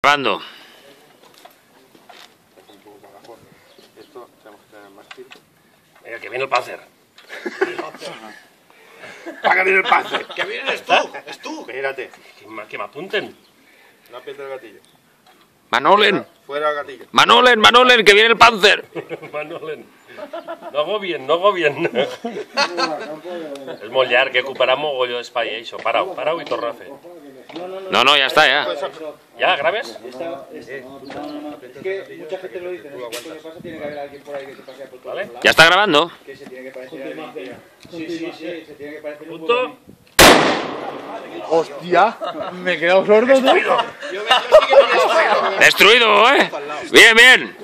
Grabando. Esto tenemos que tener más tiempo. Venga, que viene el Panzer. ¡Va que viene el Panzer! ¡Que viene es tú! Espérate. Que me apunten. No aprietes el gatillo. Manolen, Fuera el gatillo. Manolen, Manolen, que viene el Panzer. Manolen. No hago bien. És molt llarg, ocuparà mogolló d'espai, això. Parau i torna a fer. No, ya está, ya. Ja, graves? Es que mucha gente lo dice, no sé qué le pasa, tiene que haber alguien por ahí que se pasea por todo Vale. el lado, Ya está grabando. que se tiene que parecer a alguien. Sí, se tiene que parecer un poco. Punto. ¡Hostia! Me he quedado sordo, ¿no? Yo sí que me he quedado. Destruido, ¿eh? Bien, bien.